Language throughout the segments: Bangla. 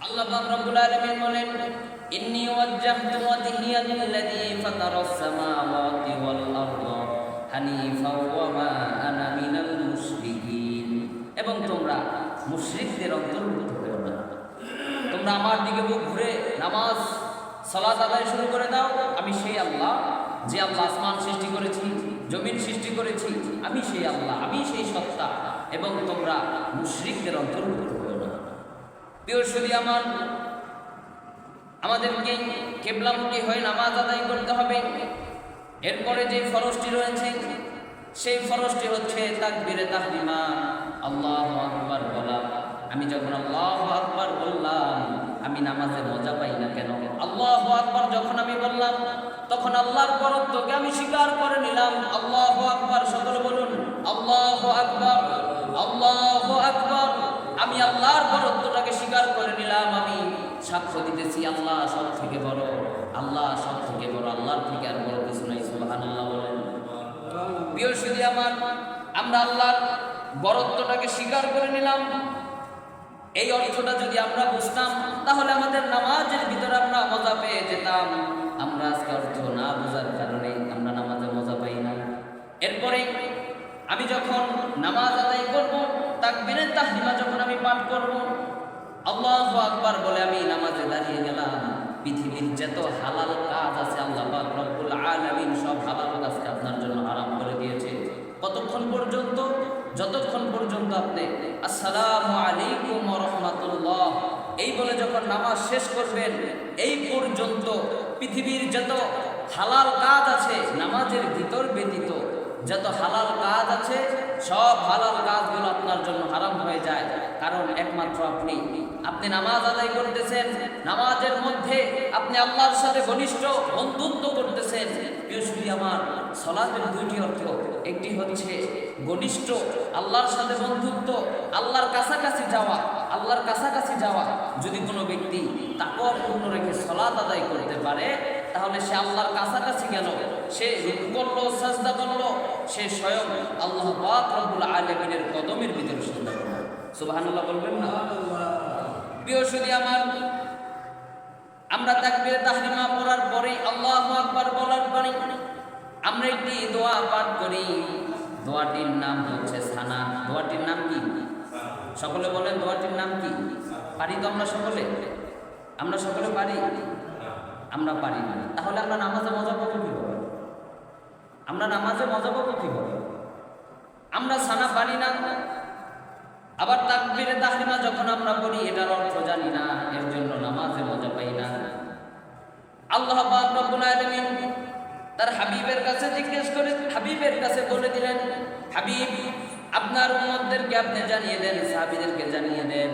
আল্লাহ পাক রব্বুল আলামিন বলেন, ইন্নী ওয়াজ্জাহতু ওয়াজহিয়া লিল্লাযী ফাতারাস সামাওয়াতি ওয়াল আরদা হানিফাও ওয়া মা আনা মিনাল মুশরিকিন। এবং তোমরা মুশরিকদের অন্তর্ভুক্ত হও না। তোমরা আমার দিকে মুখ ঘুরে নামাজ সালাত আদায় শুরু করে দাও। আমি সেই আল্লাহ, যে আল্লাহ আসমান সৃষ্টি করেছি, জমিন সৃষ্টি করেছি, আমি সেই আল্লাহ, আমি সেই সত্তা। এবং তোমরা মুশরিকদের অন্তর্ভুক্ত হও না। প্রিয় শুধু আমাদেরকে কিবলামুখী হয়ে নামাজ আদায় করতে হবে। এরপরে যে ফরজটি রয়েছে সেই ফরজটি হচ্ছে তাকবীরে তাহরিমা, আল্লাহু আকবার বলা। আমি যখন আল্লাহু আকবার বললাম, আমি নামাজে মজা পাই না কেন? আল্লাহু আকবার যখন আমি বললাম, তখন আল্লাহর বরত্বকে আমি স্বীকার করে নিলাম। আল্লাহু আকবার, সকলে বলুন আল্লাহু আকবার, আল্লাহু আকবার। আমি আল্লাহর বরত্বটাকে স্বীকার করে নিলাম। আমি সাক্ষ্য দিতেছি আল্লাহ সব থেকে বড়, আল্লাহ সব থেকে বড়, আল্লাহর থেকে আর বড় কিছু নাই। সুবহানাল্লাহ বলেন। প্রিয় শুধু আমরা আল্লাহর বরত্বটাকে স্বীকার করে নিলাম। এই অর্থটা যদি আমরা বুঝতাম, তাহলে আমাদের নামাজের ভিতরে আমরা মজা পেয়ে যেতাম। আমরা আজকে অর্থ না বোঝার কারণে আমরা নামাজে মজা পাই না। এরপরে আমি যখন নামাজ আদায় করব, তাকবীরে তাহরিমা যখন আমি পাঠ করব, আল্লাহু আকবার বলে আমি নামাজে দাঁড়িয়ে গেলাম। পৃথিবীর যত হালাল কাজ আছে আল্লাহ পাক রব্বুল আলামিন সব হালাল কাজকে আপনার জন্য হারাম করে দিয়েছে। কতক্ষণ পর্যন্ত? যতক্ষণ পর্যন্ত আপনি আসসালামু আলাইকুম ওয়া রাহমাতুল্লাহ এই বলে যখন নামাজ শেষ করবেন, এই পর্যন্ত পৃথিবীর যত হালাল কাজ আছে নামাজের ভিতর ব্যতীত, যত হালাল কাজ আছে সব হালাল কাজগুলো আপনার জন্য হারাম হয়ে যায়। কারণ একমাত্র আপনি নামাজ আদায় করতেছেন, নামাজের মধ্যে আপনি আল্লাহর সাথে ঘনিষ্ঠ বন্ধুত্ব করতেছেন। প্রিয়সুরি আমার, সালাতের দুইটি অর্থ, একটি হচ্ছে ঘনিষ্ঠ আল্লাহর সাথে বন্ধুত্ব, আল্লাহর কাছাকাছি যাওয়া, আল্লাহর কাছাকাছি যাওয়া। যদি কোনো ব্যক্তি তাকওয়া পূর্ণ রেখে সালাত আদায় করতে পারে, তাহলে সে আল্লাহর কাছাকাছি গেল, সে রুকু করলো, সাজদা করলো, সে স্বয়ং আল্লাহ পাক রব্বুল আলামিনের কদমের ভিতরে সিজদা করলো। সুবহানাল্লাহ বলবেন না? প্রিয় শুধু আমরা তাকবীরে তাহরিমা পড়ার পরে, আল্লাহু আকবার বলার পরে আমরা একটি দোয়া পাঠ করি। দোয়াটির নাম হচ্ছে সানা। দোয়াটির নাম কি? সকলে বলেন দোয়াটির নাম কি? পারি তো আমরা সকলে? আমরা সকলে পারি? আমরা পারি না। তাহলে আমরা নামাজে মজা পাবো কিভাবে? আমরা নামাজে মজা পাবো কিভাবে? আমরা সানা পারি না। আবার তাকবীরে তাহরিমা যখন আমরা পড়ি, এটার অর্থ জানি না, এর জন্য নামাজে মজা পাই না। আল্লাহ পাক রব্বুল আলামিন তার হাবিবের কাছে জিজ্ঞেস করে, হাবিবের কাছে বলে দিলেন, হাবিব আপনার উম্মতদেরকে আপনি জানিয়ে দেন, সাহাবীদেরকে জানিয়ে দেন,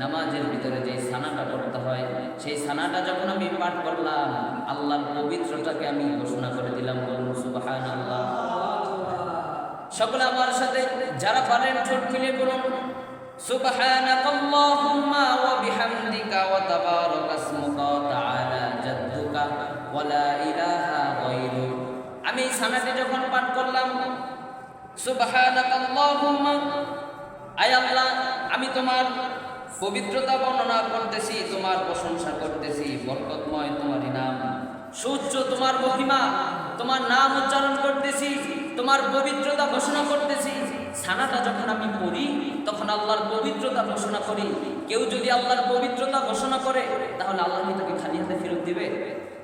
নামাজের ভিতরে যে সানাটা পড়তে হয়, সেই সানাটা যখন আমি পাঠ করলাম, আল্লাহর পবিত্রতাকে আমি ঘোষণা করে দিলাম। বলুন সুবহানাল্লাহ। সকলে আমার সাথে যারা পারেন ঠোঁট মিলিয়ে বলুন সুবহানাকাল্লাহুম্মা ওয়া বিহামদিকা ওয়া তাবারাকা ইসমুকা ওয়া তাআলা জাদ্দুকা ওয়া লা ইলাহা গায়রুক। আমি এই সানাটি যখন পাঠ করলাম, সুবহানাকাল্লাহুম্মা, আয় আল্লাহ, আমি তোমার পবিত্রতা বর্ণনা করতেছি, তোমার প্রশংসা করতেছি, বরকতময় তোমারই নাম, সুউচ্চ তোমার মহিমা, তোমার নাম উচ্চারণ করতেছি, তোমার পবিত্রতা ঘোষণা করতেছি। সানাটা যখন আমি পড়ি, তখন আল্লাহর পবিত্রতা ঘোষণা করি। কেউ যদি আল্লাহর পবিত্রতা ঘোষণা করে, তাহলে আল্লাহ কি তাকে খালি হাতে ফেরত দিবে?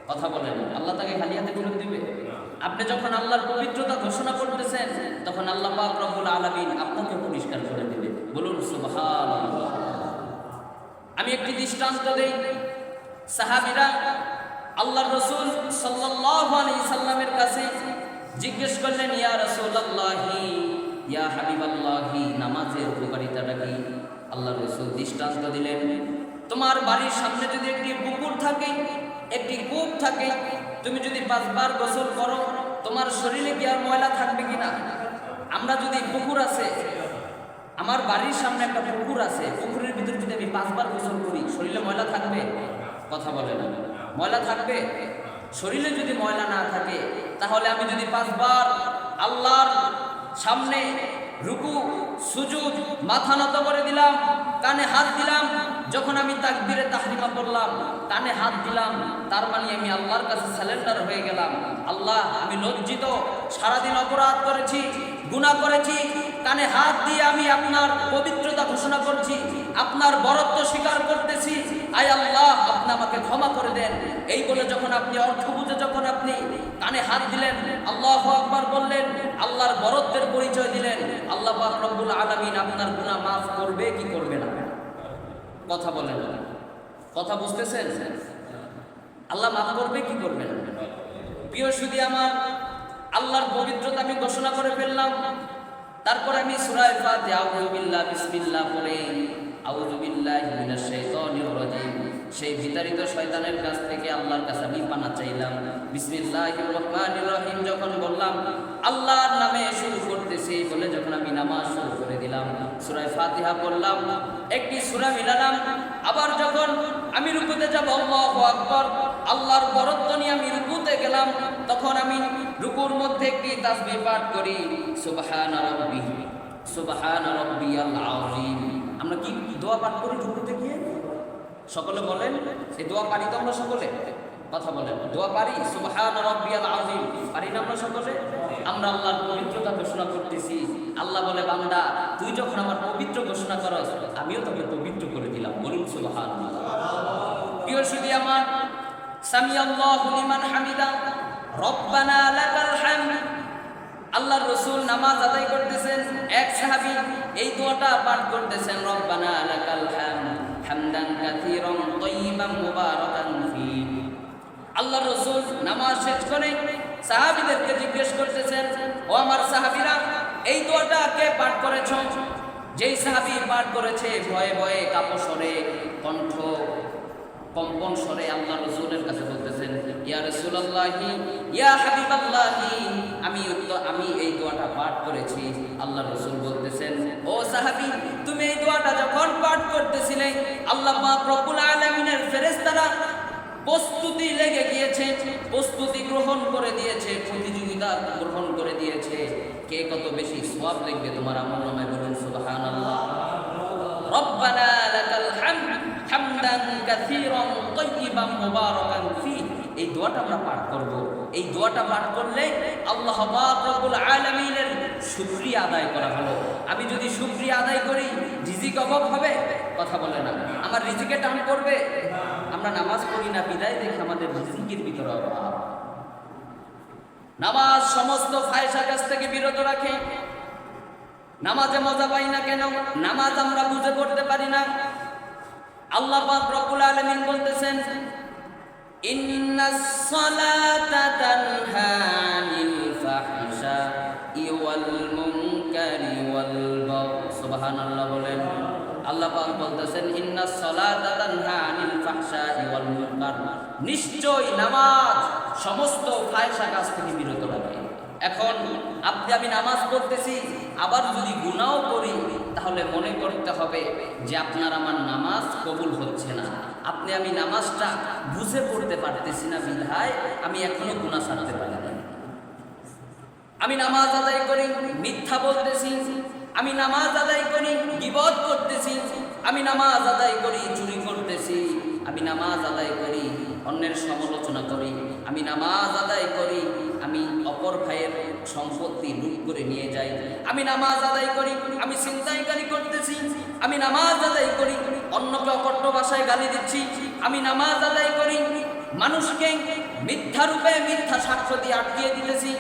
কথা বলেন, আল্লাহ তাকে খালি হাতে ফেরত দিবে? আপনি যখন আল্লাহর পবিত্রতা ঘোষণা করতেছেন, তখন আল্লাহ পাক রব্বুল আলামিন আপনাকে পরিষ্কার করে দিবে। বলুন সুবহানাল্লাহ। আমি একটি দৃষ্টান্ত দেই। সাহাবীরা আল্লাহর রাসূল সাল্লাল্লাহু আলাইহি সাল্লামের কাছে জিজ্ঞেস করলেন, ইয়া রাসূলুল্লাহি, ইয়া হাবিবাল্লাহি, নামাজের উপকারিতাটা কি? আল্লাহর রাসূল দৃষ্টান্ত দিলেন, তোমার বাড়ির সামনে যদি একটি পুকুর থাকে, একটি কূপ থাকে, তুমি যদি 5 বার গোসল করো, তোমার শরীরে কি আর ময়লা থাকবে কিনা? আমরা যদি পুকুর আছে, আমার বাড়ির সামনে একটা পুকুর আছে, পুকুরের ভিতরে যদি আমি 5 বার গোসল করি, শরীরে ময়লা থাকবে? কথা বলে না, ময়লা থাকবে? শরীরে যদি ময়লা না থাকে, তাহলে আমি যদি 5 বার আল্লাহর সামনে রুকু, সুজুদ, মাথা নত করে দিলাম, কানে হাত দিলাম, যখন আমি তাকবীরে তাহরিমা পড়লাম কানে হাত দিলাম, তার মানে আমি আল্লাহর কাছে সারেন্ডার হয়ে গেলাম। আল্লাহ, আমি লজ্জিত, সারাদিন অপরাধ করেছি, গুনাহ করেছি, কানে হাত দিয়ে আমি আপনার পবিত্রতা ঘোষণা করছি, আপনার বরত্ব স্বীকার করতেছি। আয় আল্লাহ, আপনি আমাকে ক্ষমা করে দেন। এই বলে যখন আপনি অর্থ বুঝে যখন আপনি কানে হাত দিলেন, আল্লাহু আকবার বললেন, আল্লাহর বরত্বের পরিচয় দিলেন, আল্লাহ পাক রব্বুল আলামিন আপনার গুনাহ মাফ করবে কি করবে না? কথা বলেন, কথা বুঝতেছেন? আল্লাহ মাফ করবে কি করবে না? প্রিয় সুধী আমার, আল্লাহর পবিত্রতা আমি ঘোষণা করে ফেললাম। তারপর আমি সূরা ফাতিহা আউযু বিল্লাহ বিসমিল্লাহ পড়ে আউযু বিল্লাহি মিনাশ শাইতানির রাজিম, সেই বিতাড়িত শয়তানের কাছ থেকে আল্লাহর কাছে আমি পানা চাইলাম। বিসমিল্লাহির রহমানির রহিম যখন বললাম, আল্লাহর নামে শুরু করতেছি বলে যখন আমি নামাজ শুরু করে দিলাম, সূরা ফাতিহা পড়লাম, একটি সূরা মিলালাম। আবার যখন আমি রুকুতে যাব, আল্লাহু আকবার, আল্লাহর বরত্ব নিয়ে আমি রুকুতে গেলাম, তখন আমি রুকুর মধ্যে একটি তাসবিহ পাঠ করি, সুবহান রাব্বি সুবহান রাব্বিয়াল আযীম। আমরা কি দোয়া পাঠ করি রুকুতে গিয়ে? সকলে বলেন, এই দোয়া পারি তো আমরা সকলে? কথা বলেন, দোয়া পারি? সুবহান রাব্বিয়াল আযীম পারি না আমরা সকলে? আমরা আল্লাহর পবিত্রতা ঘোষণা করতেছি। আল্লাহ বলে, বান্দা তুই যখন আমার পবিত্র ঘোষণা করস, আমিও তোকে পবিত্র করে দিলাম। বলুন সুবহানাল্লাহ। প্রিয় সুধী আমার, সামি আল্লাহু লিমান হামিদা রব্বানা লাকাল হামদ। আল্লাহর রাসূল নামাজ আদায় করতেছেন, এক সাহাবী এই দোয়াটা পাঠ করতেছেন, রব্বানা লাকাল হামদ হামদান কাসীরান তাইয়িবান মুবারাকান ফি। আল্লাহর রাসূল নামাজ শেষ করে সাহাবীদেরকে জিজ্ঞেস করতেছেন, ও আমার সাহাবীরা, এই দোয়াটা কে পাঠ করেছো? যেই সাহাবী পাঠ করেছে ভয়ে ভয়ে কাপস্বরে, কণ্ঠ কম্পন স্বরে আল্লাহর রাসূলের কাছে বলতেছেন, ইয়া রাসূলুল্লাহি ইয়া হাবিবাল্লাহি, আমি এই দোয়াটা পাঠ করেছি। আল্লাহর রাসূল বলতেছেন, ও সাহাবী, তুমি এই দোয়াটা যখন পাঠ করতেছিলে, আল্লাহ পাক রব্বুল আলামিনের ফেরেশতারা প্রস্তুতি লেগে গিয়েছে, প্রস্তুতি গ্রহণ করে দিয়েছে, প্রতিযোগিতা গ্রহণ করে দিয়েছে, কে কত বেশি সওয়াব লিখবে তোমার আমলনামায়। বলুন সুবহানাল্লাহ। রব্বানা লাকাল হামদ হামদান কাসীরান তাইয়িবান মুবারাকান ফি। এই দোয়াটা আমরা পাঠ করব। এই দোয়াটা পাঠ করলে আল্লাহ পাক রব্বুল আলামিনের শুকরিয়া আদায় করা হলো। আমি যদি শুকরিয়া আদায় করি, রিজিক অভাব হবে? কথা বলে না, আমার রিজিকে টান করবে? আমরা নামাজ পড়ি না বিদায় দেখে আমাদের রিজিকের ভিতরে অভাব। নামাজ সমস্ত ফায়সা কাজ থেকে বিরত রাখে। নামাজে মজা পাই না কেন? নামাজ আমরা বুঝে পড়তে পারি না। আল্লাহ পাক রব্বুল আলামিন বলতেছেন, ইন্নাস সালাতা তানহা আনিল ফাহশাই ওয়াল মুনকারি ওয়াল বাগই। সুবহানাল্লাহ বলেন। আল্লাহ পাক বলতেছেন, ইন্নাস সালাতা তানহা আনিল ফাহশাই ওয়াল মুনকার, নিশ্চয় নামাজ সমস্ত ফাহশা কাজ থেকে বিরত রাখে। এখন আমি নামাজ পড়তেছি, আবার যদি গুনাহ করি, তাহলে মনে করতে হবে যে আপনার আমার নামাজ কবুল হচ্ছে না। আমি নামাজটা বুঝে পড়তে পারতেছি না বিধায় আমি এখনো গুনাহ ছাড়তে পারি না। আমি নামাজ আদায় করি, মিথ্যা বলতেছি। আমি নামাজ আদায় করি, গীবত করতেছি। আমি নামাজ আদায় করি, চুরি করতেছি। আমি নামাজ আদায় করি, অন্যের সমালোচনা করি। আমি নামাজ আদায় করি, আমি অপর ভাইয়ের সম্পত্তি লুট করে নিয়ে যাই। আমি নামাজ আদায় করি, আমি ছিনতাইকারী করতেছি। আমি নামাজ আদায় করি, অন্যকে অকট্য ভাষায় গালি দিচ্ছি। আমি নামাজ আদায় করি, মানুষকে মিথ্যা রূপে মিথ্যা সাক্ষ্য দিয়ে আটকিয়ে দিতেছি।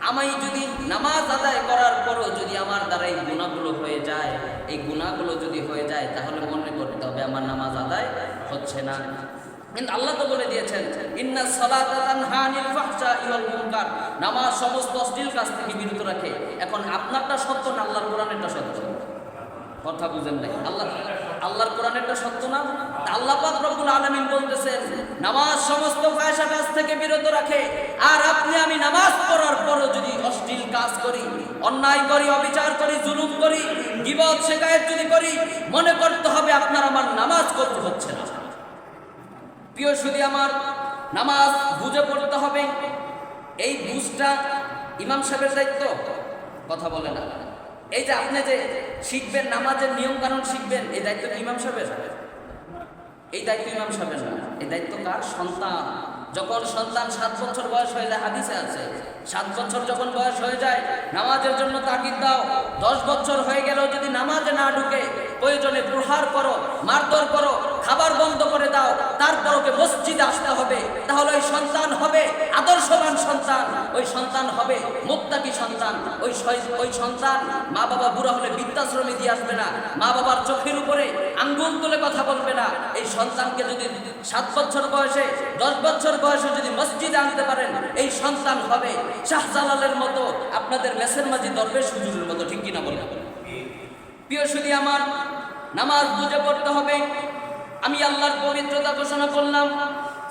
আমি যদি নামাজ আদায় করার পরও যদি আমার দ্বারা এই গুনাহগুলো হয়ে যায়, এই গুনাহগুলো যদি হয়ে যায়, তাহলে মনে করতে হবে আমার নামাজ আদায় হচ্ছে না। কিন্তু আল্লাহ তো বলে দিয়েছেন, ইন্নাস সালাতা তানহা আনিল ফাহশাই ওয়াল মুনকার, নামাজ সমস্ত অশ্লীল কাজ থেকে বিরত রাখে। এখন আপনারটা সত্য না আল্লাহর কোরআনেরটা সত্য? কথা বুঝেন নাই? আল্লাহর কোরআনেরটা সত্য না? আল্লাহ পাক রব্বুল আলামিন বলতেছেন, নামাজ সমস্ত ফাহশা কাজ থেকে বিরত রাখে। আর আমি নামাজ পড়ার পরও যদি অশ্লীল কাজ করি, অন্যায় করি, অবিচার করি, জুলুম করি, গীবত শিকায়েত যদি করি, মনে করতে হবে আপনার আমার নামাজ কবুল হচ্ছে না। প্রিয় সুধী আমার, নামাজ বুঝে পড়তে হবে। এই বুঝটা ইমাম সাহেবের দায়িত্ব? কথা বলে না। এই যে আপনি যে শিখবেন, নামাজের নিয়ম কানুন শিখবেন, এই দায়িত্ব কি ইমাম সাহেবের? এই দায়িত্ব ইমাম সাহেবের না, এই দায়িত্ব কার? সন্তান। যখন সন্তান 7 বছর বয়স হয়ে যায়, হাদিসে আছে 7 বছর যখন বয়স হয়ে যায় নামাজের জন্য তাগিদ দাও। 10 বছর হয়ে গেলেও যদি নামাজে না ঢুকে, প্রয়োজনে প্রহার করো, মারধর করো, খাবার বন্ধ করে দাও, তারপর ওকে মসজিদে আসতে হবে। তাহলে ওই সন্তান হবে আদর্শবান সন্তান, ওই সন্তান হবে মুত্তাকি সন্তান। ওই সন্তান মা বাবা বুড়া হলে বৃদ্ধাশ্রমে দিয়ে আসবে না, মা বাবার চোখের উপরে আঙ্গুল তুলে কথা বলবে না। এই সন্তানকে যদি 7 বছর বয়সে 10 বছর বয়সে যদি মসজিদে আনতে পারেন, এই সন্তান হবে শাহজালালের মতো, আপনাদের মেসের মাঝি দরবেশ হুজুরের মতো। ঠিক কিনা বলেন? প্রিয় সুধী আমার, নামাজ বুঝে পড়তে হবে। আমি আল্লাহর পবিত্রতা ঘোষণা করলাম,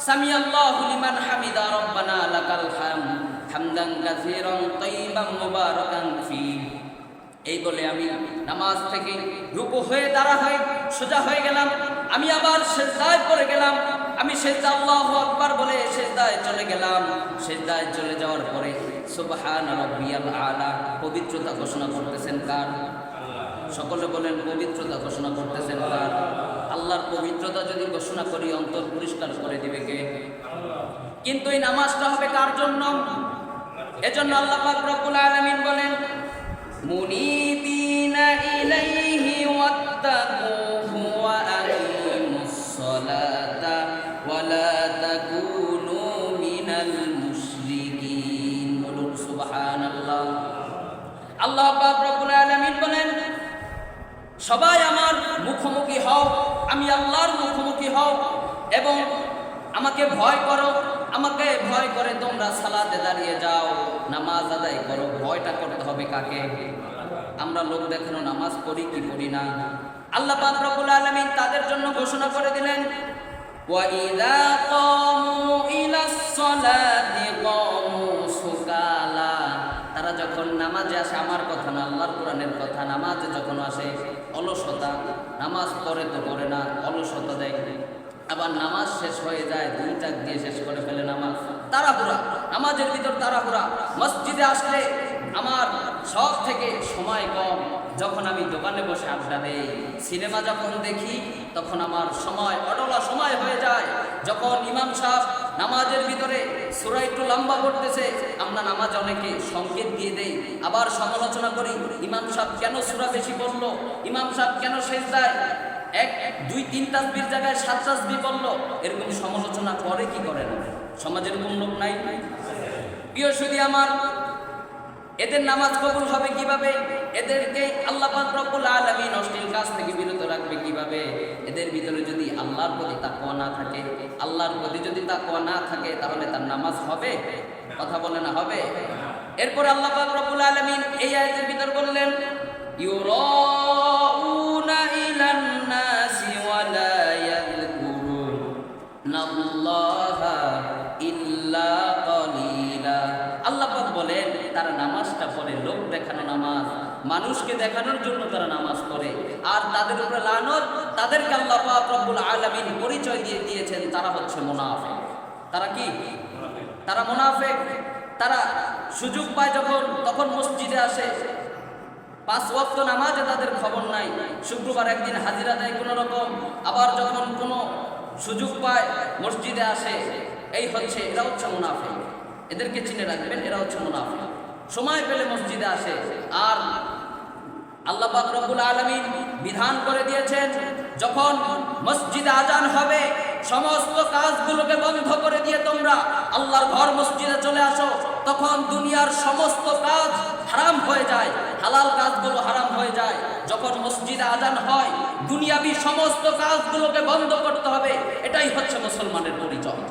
সামি আল্লাহু লিমান হামিদা রব্বানা লাকাল হামদ হামদান কাসীরান তাইয়িবান মুবারাকান ফি। এই বলে আমি নামাজ থেকে রুকু হয়ে দাঁড়া হয়ে সোজা হয়ে গেলাম। আমি আবার সিজদায় পড়ে গেলাম। আমি সিজদা আল্লাহু আকবার বলে সিজদায় চলে গেলাম। সিজদায় চলে যাওয়ার পরে সুবহান রাব্বিয়াল আলা, পবিত্রতা ঘোষণা করতেছেন কার? সকলে বলেন, পবিত্রতা ঘোষণা করতেছেন কার? আল্লাহর পবিত্রতা যদি ঘোষণা করি, অন্তর পরিষ্কার করে দিবে কে? কিন্তু এই নামাজটা হবে কার জন্য? এজন্য আল্লাহ পাক রব্বুল আলামিন বলেন, মুনিবিনা ইলাইহি ওয়াত্তাকুহু ওয়া আকিমুস সালাতা ওয়া লা তাকুনু মিনাল মুশরিকিন। বলুন সুবহানাল্লাহ। আল্লাহ পাক রব্বুল আলামিন বলেন, সবাই আমার মুখোমুখি হও, আমি আল্লাহর মুখোমুখি হও এবং আমাকে ভয় করো। আমাকে ভয় করে তোমরা সালাতে দাঁড়িয়ে যাও, নামাজ আদায় করো। ভয়টা করতে হবে কাকে? আমরা লোক দেখানো নামাজ পড়ি কি পড়ি না? আল্লাহ পাক রব্বুল আলামিন তাদের জন্য ঘোষণা করে দিলেন, ওয়া ইযা কামু ইলাস সালাতি কামু সুকালা। তারা যখন নামাজে আসে, আমার কথা না, আল্লাহর কোরআনের কথা, নামাজে যখন আসে অলসতা, নামাজ পড়ে তো পড়ে না, অলসতা দেয়। আবার নামাজ শেষ হয়ে যায়, 2 টাক দিয়ে শেষ করে ফেলে নামাজ। তাড়াহুড়া, নামাজের ভিতর তাড়াহুড়া। মসজিদে আসলে আমার সব থেকে সময় কম। যখন আমি দোকানে বসে আড্ডা দেই, সিনেমা যখন দেখি, তখন আমার সময় অডলা সময় হয়ে যায়। যখন ইমাম সাহেব নামাজের ভিতরে সূরা একটু লম্বা পড়তেছে, আমরা নামাজ অনেকে সংকেত দিয়ে দেই, আবার সমালোচনা করি, ইমাম সাহেব কেন সূরা বেশি পড়লো, ইমাম সাহেব কেন সিজদায় 1, 2, 3 তাসবির জায়গায় 7 তাসবিহ পড়লো। এরকম সমালোচনা করে কি করে না? সমাজের কোন লোক নাই? প্রিয় সুধী আমার, এদের নামাজ কবুল হবে কিভাবে? এদেরকে আল্লাহ পাক রব্বুল আলামিন অশ্লীল কাজ থেকে বিরত রাখবে কিভাবে? এদের ভিতরে যদি আল্লাহর প্রতি তাকওয়া না থাকে, আল্লাহর প্রতি যদি তাকওয়া না থাকে, তাহলে তার নামাজ হবে? কথা বলে না হবে? এরপর আল্লাহ পাক রব্বুল আলামিন এই আয়াতের ভিতর বললেন, ইউরাউনা ইলান নাসি ওয়া লা ইয়াযকুরুনাল্লাহা ইল্লা কালিলা। আল্লাহ পাক বলেন, তারা নামাজটা পড়ে লোক দেখানো নামাজ, মানুষকে দেখানোর জন্য তারা নামাজ পড়ে। আর তাদের উপরে লানত, তাদেরকে আল্লাহ পাক রব্বুল আলামিন পরিচয় দিয়ে দিয়েছেন, তারা হচ্ছে মুনাফিক। তারা কি? তারা মুনাফিক। তারা সুযোগ পায় যখন, তখন মসজিদে আসে। 5 ওয়াক্ত নামাজে তাদের খবর নাই। শুক্রবার একদিন হাজিরা দেয় কোনো রকম, আবার যখন কোনো সুযোগ পায় মসজিদে আসে। এই হচ্ছে, এরা হচ্ছে মুনাফিক। এদেরকে চিনে রাখবেন, এরা হচ্ছে মুনাফিক। সময় পেলে মসজিদে আসে। আর আল্লাহ পাক রব্বুল আলামিন বিধান করে দিয়েছেন, যখন মসজিদে আজান হবে, সমস্ত কাজগুলোকে বন্ধ করে দিয়ে তোমরা আল্লাহর ঘর মসজিদে চলে আসো। তখন দুনিয়ার সমস্ত কাজ হারাম হয়ে যায়, হালাল কাজগুলো হারাম হয়ে যায়। যখন মসজিদে আজান হয়, দুনিয়াবি সমস্ত কাজগুলোকে বন্ধ করতে হবে। এটাই হচ্ছে মুসলমানের পরিচয়।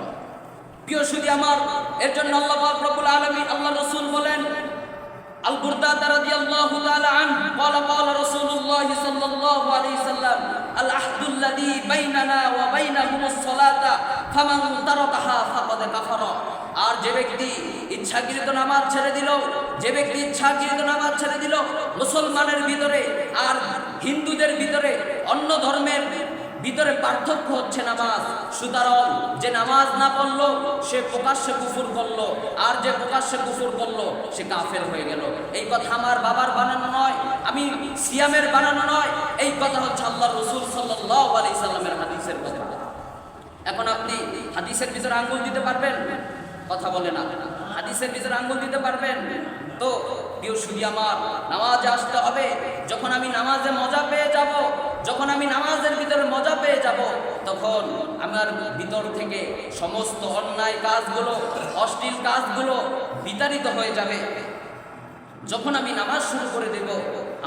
প্রিয় সুধী আমার, এর জন্য আল্লাহ পাক রব্বুল আলামিন, আল্লাহ রাসূল বলেন, আল বুরদা রাদিয়াল্লাহু তাআলা আনহু ক্বালা ক্বালা রাসূলুল্লাহ সাল্লাল্লাহু আলাইহি সাল্লাম, আল আহদুল্লাযী বাইনানা ওয়া বাইনাহুমুস সালাতা ফামান তারাকাহা ফাকাদ কাফারা। আর যে ব্যক্তি ইচ্ছাকৃত নামাজ ছেড়ে দিল, যে ব্যক্তি ইচ্ছাকৃত নামাজ ছেড়ে দিল, মুসলমানের ভিতরে আর হিন্দুদের ভিতরে, অন্য ধর্মের ভিতরে পার্থক্য হচ্ছে নামাজ। সুতরাং যে নামাজ না পড়লো সে প্রকাশ্যে কুফর করলো, আর যে প্রকাশ্যে কুফর করলো সে কাফের হয়ে গেল। এই কথা আমার বাবার বানানো নয়, আমি আমি সিয়ামের বানানো নয়। এই কথা হচ্ছে আল্লাহ রাসূল সাল্লাল্লাহু আলাইহি সাল্লামের হাদিসের কথা। এখন আপনি হাদিসের ভিতরে আঙ্গুল দিতে পারবেন? কথা বলে না। হাদিসের ভিতরে আঙ্গুল দিতে পারবেন? তো প্রিয় সুধী আমার, নামাজে আসতে হবে। যখন আমি নামাজে মজা পেয়ে যাব, যখন আমি নামাজের ভিতরে মজা পেয়ে যাব, তখন আমার ভিতর থেকে সমস্ত অন্যায় কাজগুলো, অশ্লীল কাজগুলো বিতাড়িত হয়ে যাবে। যখন আমি নামাজ শুরু করে দেব,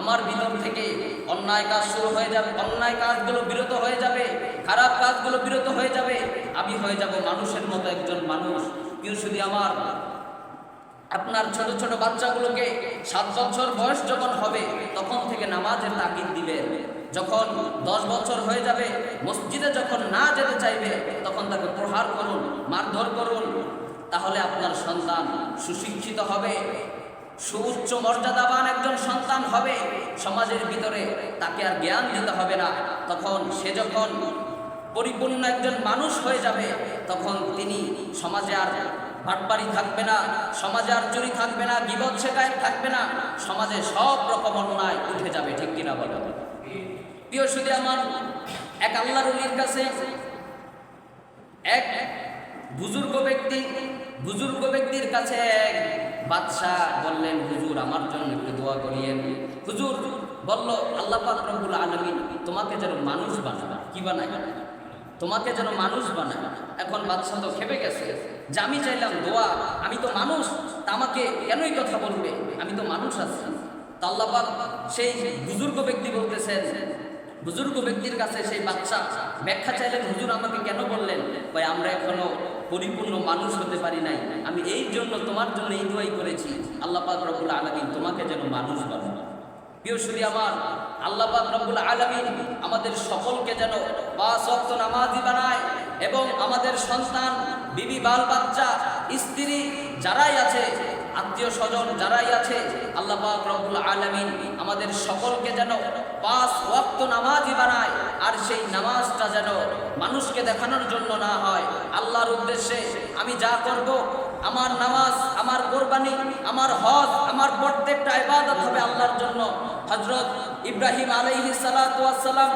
আমার ভিতর থেকে অন্যায় কাজ শুরু হয়ে যাবে, অন্যায় কাজগুলো বিরত হয়ে যাবে, খারাপ কাজগুলো বিরত হয়ে যাবে। আমি হয়ে যাব মানুষের মতো একজন মানুষ। কেউ শুধু আমার, আপনার ছোট ছোট বাচ্চাগুলোকে 7 বছর বয়স যখন হবে তখন থেকে নামাজের তাকিদ দিবেন। যখন 10 বছর হয়ে যাবে, মসজিদে যখন না যেতে চাইবে, তখন তাকে প্রহার করুন, মারধর করুন। তাহলে আপনার সন্তান সুশিক্ষিত হবে, সুউচ্চ মর্যাদাবান একজন সন্তান হবে। সমাজের ভিতরে তাকে আর জ্ঞান দিতে হবে না। তখন সে যখন পরিপূর্ণ একজন মানুষ হয়ে যাবে, তখন তিনি সমাজে আর বাটপারি থাকবে না, সমাজে আর চুরি থাকবে না, গীবত শেখায়ত থাকবে না, সমাজে সব রকম অন্যায় উঠে যাবে। ঠিক কিনা বলো? প্রিয় সুধী আমার, এক আল্লাহর ওলির কাছে এক বুজুর্গ ব্যক্তির কাছে এক বাদশা বললেন, হুজুর আমার জন্য একটু দোয়া করিয়েন। হুজুর বলল, আল্লাহ পাক রব্বুল আলামিন তোমাকে যেন মানুষ বানায়। কি বানায়? তোমাকে যেন মানুষ বানায়। এখন বাদশা তো খেপে গেছে যে আমি চাইলাম দোয়া, আমি তো মানুষ, তা আমাকে কেনই কথা বলবে? আমি তো মানুষ আছি। তা আল্লাহ পাক সেই বুজুর্গ ব্যক্তি বলতেছেন, বুজুর্গ ব্যক্তির কাছে সেই বাচ্চা ব্যাখ্যা চাইলেন, হুজুর আমাকে কেন বললেন? ভাই আমরা এখনো পরিপূর্ণ মানুষ হতে পারি নাই, আমি এই জন্য তোমার জন্য এই দোয়াই করেছি, আল্লাহ পাক রব্বুল আলামিন তোমাকে যেন মানুষ বানায়। প্রিয় সুধী আমার, আল্লাহ পাক রব্বুল আলামিন আমাদের সকলকে যেন 5 ওয়াক্ত নামাজি বানায় এবং আমাদের সন্তান, বিবি, বাল বাচ্চা, স্ত্রী যারাই আছে, আত্মীয় স্বজন যারাই আছে, আল্লাহ পাক রব্বুল আলামিন আমাদের সকলকে যেন 5 ওয়াক্ত নামাজি বানায়। আর সেই নামাজটা যেন মানুষকে দেখানোর জন্য না হয়, আল্লাহর উদ্দেশ্যে। আমি যা করব, আমার নামাজ, আমার কোরবানি, আমার হজ, আমার প্রত্যেকটা ইবাদত হবে আল্লাহর জন্য। হযরত ইব্রাহিম আলাইহিস সালাতু ওয়াস সালাম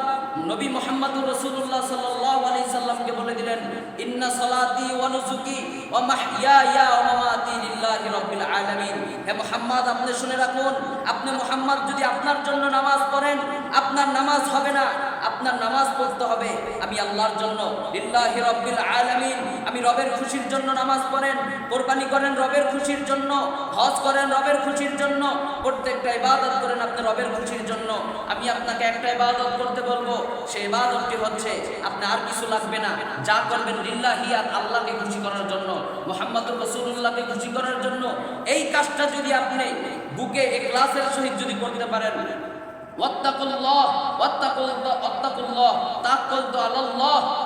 নবী মুহাম্মদুর রাসূলুল্লাহ সাল্লাল্লাহু আলাইহি সাল্লামকে বলে দিলেন, ইন্না সালাতি ওয়া নুসুকি ওয়া মাহইয়ায়া ওয়া মামাতি লিল্লাহি রাব্বিল আলামিন। হে মুহাম্মদ, আপনি শুনে রাখুন, আপনি মুহাম্মদ যদি আপনার জন্য নামাজ পড়েন, আপনার নামাজ হবে না, আপনার নামাজ পড়তে হবে আমি আল্লাহর জন্য, লিল্লাহি রাব্বিল আলামিন। আমি রবের খুশির জন্য নামাজ পড়েন, কোরবানি করেন রবের খুশির জন্য, হজ করেন রবের খুশির জন্য, প্রত্যেকটা ইবাদত করেন আপনি রবের খুশির জন্য। আমি আপনাকে একটা ইবাদত করতে বলবো, সেই ইবাদতটি হচ্ছে আপনি আর কিছু লাগবে না, যা করবেন লিল্লাহি, আর আল্লাহকে খুশি করার জন্য, মুহাম্মদুর রাসূলুল্লাহকে খুশি করার জন্য। এই কাজটা যদি আপনি বুকে ইখলাসের সহিত যদি করতে পারেন,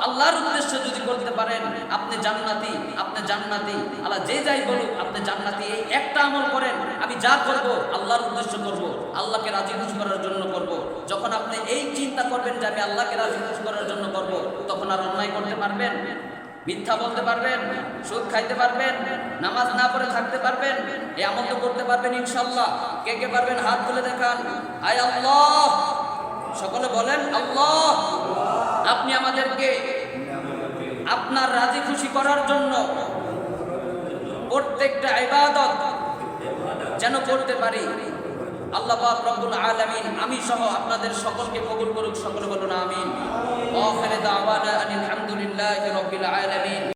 আল্লাহর উদ্দেশ্যে যদি করতে পারেন, আপনি জান্নাতি, আপনি জান্নাতি। আল্লাহ যে যাই বলুক আপনি জান্নাতি। এই একটা আমল করেন, আমি যা করব আল্লাহর উদ্দেশ্য করব, আল্লাহকে রাজি খুশি করার জন্য করব। যখন আপনি এই চিন্তা করবেন যে আমি আল্লাহকে রাজি খুশি করার জন্য করব, তখন আর অন্যায় করতে পারবেন, মিথ্যা বলতে পারবেন, সুদ খাইতে পারবেন, নামাজ না পড়ে থাকতে পারবেন, এই আমল তো করতে পারবেন ইনশাআল্লাহ। কে কে পারবেন হাত তুলে দেখান। আয় আল্লাহ, সকলে বলেন আল্লাহ, আপনি আমাদেরকে আপনার রাজি খুশি করার জন্য প্রত্যেকটা ইবাদত যেন করতে পারি। আল্লাহ পাক রব্বুল আলামিন আমি সহ আপনাদের সকলকে কবুল করুক। সকলে বলুন আমিন। ওয়া আখিরু দাওয়ানা